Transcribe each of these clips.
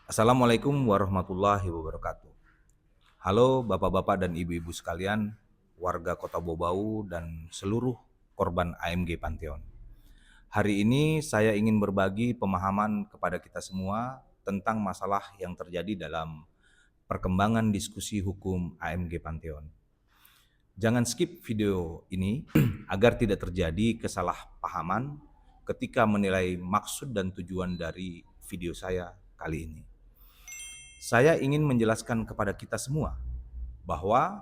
Assalamualaikum warahmatullahi wabarakatuh. Halo bapak-bapak dan ibu-ibu sekalian, warga Kota Bobau dan seluruh korban AMG Pantheon. Hari ini saya ingin berbagi pemahaman kepada kita semua tentang masalah yang terjadi dalam perkembangan diskusi hukum AMG Pantheon. Jangan skip video ini agar tidak terjadi kesalahpahaman ketika menilai maksud dan tujuan dari video saya kali ini. Saya ingin menjelaskan kepada kita semua bahwa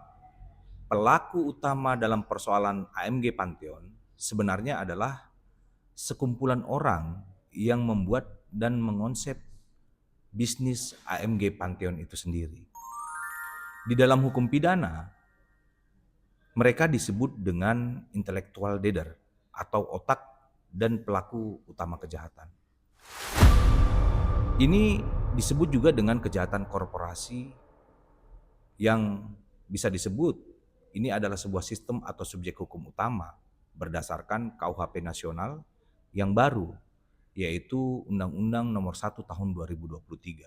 pelaku utama dalam persoalan AMG Pantheon sebenarnya adalah sekumpulan orang yang membuat dan mengonsep bisnis AMG Pantheon itu sendiri. Di dalam hukum pidana, mereka disebut dengan intellectual daeder atau otak dan pelaku utama kejahatan. Ini disebut juga dengan kejahatan korporasi yang bisa disebut ini adalah sebuah sistem atau subjek hukum utama berdasarkan KUHP nasional yang baru, yaitu Undang-Undang Nomor 1 Tahun 2023.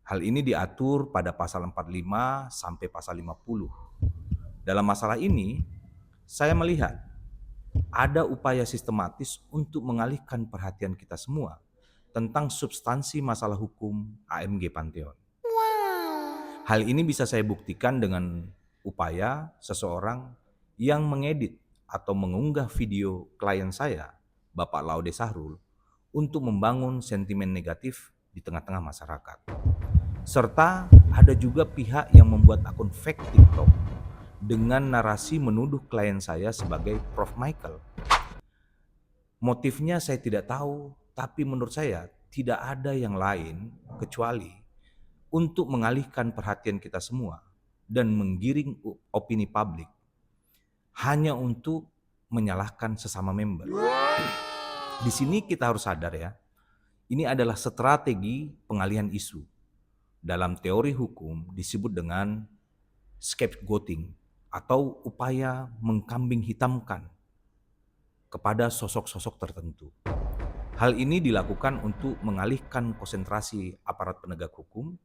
Hal ini diatur pada pasal 45 sampai pasal 50. Dalam masalah ini, saya melihat ada upaya sistematis untuk mengalihkan perhatian kita semua tentang substansi masalah hukum AMG Pantheon. Hal ini bisa saya buktikan dengan upaya seseorang yang mengedit atau mengunggah video klien saya, Bapak Laude Sahrul, untuk membangun sentimen negatif di tengah-tengah masyarakat. Serta ada juga pihak yang membuat akun fake TikTok dengan narasi menuduh klien saya sebagai Prof. Michael. Motifnya saya tidak tahu, tapi menurut saya tidak ada yang lain kecuali untuk mengalihkan perhatian kita semua dan menggiring opini publik hanya untuk menyalahkan sesama member. Di sini kita harus sadar ya, ini adalah strategi pengalihan isu. Dalam teori hukum disebut dengan scapegoating atau upaya mengkambing hitamkan kepada sosok-sosok tertentu. Hal ini dilakukan untuk mengalihkan konsentrasi aparat penegak hukum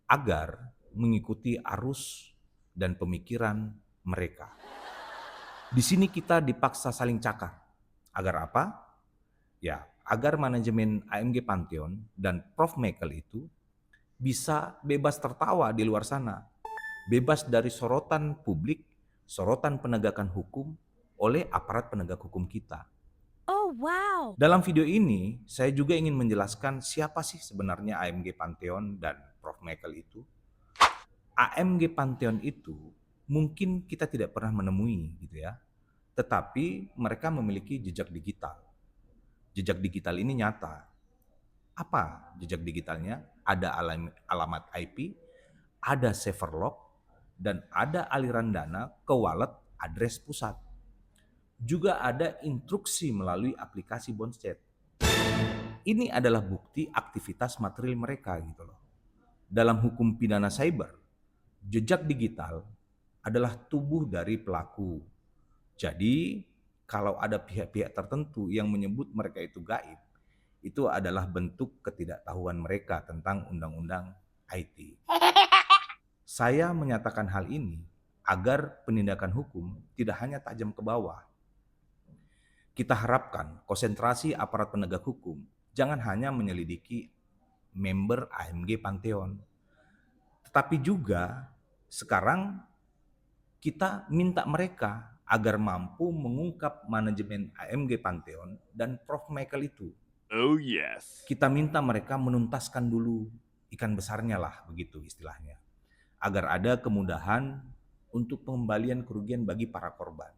agar mengikuti arus dan pemikiran mereka. Di sini kita dipaksa saling cakar. Agar apa? Ya, agar manajemen AMG Pantheon dan Prof. Michael itu bisa bebas tertawa di luar sana. Bebas dari sorotan publik, sorotan penegakan hukum oleh aparat penegak hukum kita. Oh, wow. Dalam video ini, saya juga ingin menjelaskan siapa sih sebenarnya AMG Pantheon dan Prof. Michael itu. AMG Pantheon itu mungkin kita tidak pernah menemui gitu ya. Tetapi mereka memiliki jejak digital. Jejak digital ini nyata. Apa jejak digitalnya? Ada alamat IP, ada server log, dan ada aliran dana ke wallet address pusat. Juga ada instruksi melalui aplikasi Bondchat. Ini adalah bukti aktivitas material mereka gitu loh. Dalam hukum pidana cyber, jejak digital adalah tubuh dari pelaku. Jadi, kalau ada pihak-pihak tertentu yang menyebut mereka itu gaib, itu adalah bentuk ketidaktahuan mereka tentang undang-undang IT. Saya menyatakan hal ini agar penindakan hukum tidak hanya tajam ke bawah. Kita harapkan konsentrasi aparat penegak hukum jangan hanya menyelidiki member AMG Pantheon, tetapi juga sekarang kita minta mereka agar mampu mengungkap manajemen AMG Pantheon dan Prof. Michael itu. Oh yes. Kita minta mereka menuntaskan dulu ikan besarnya lah, begitu istilahnya. Agar ada kemudahan untuk pengembalian kerugian bagi para korban.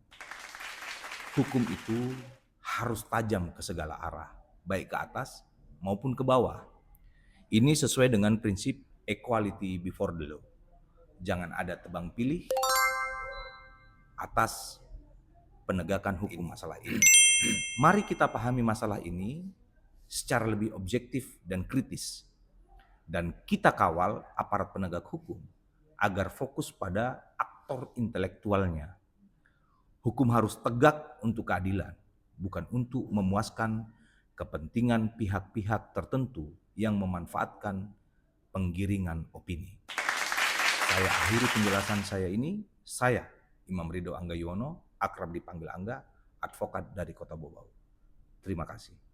Hukum itu harus tajam ke segala arah, baik ke atas maupun ke bawah. Ini sesuai dengan prinsip equality before the law. Jangan ada tebang pilih atas penegakan hukum masalah ini. Mari kita pahami masalah ini secara lebih objektif dan kritis. Dan kita kawal aparat penegak hukum agar fokus pada aktor intelektualnya. Hukum harus tegak untuk keadilan, bukan untuk memuaskan kepentingan pihak-pihak tertentu yang memanfaatkan penggiringan opini. Saya akhiri penjelasan saya ini. Saya Imam Ridho Angga Yuwono, akrab dipanggil Angga, advokat dari Kota Bobau. Terima kasih.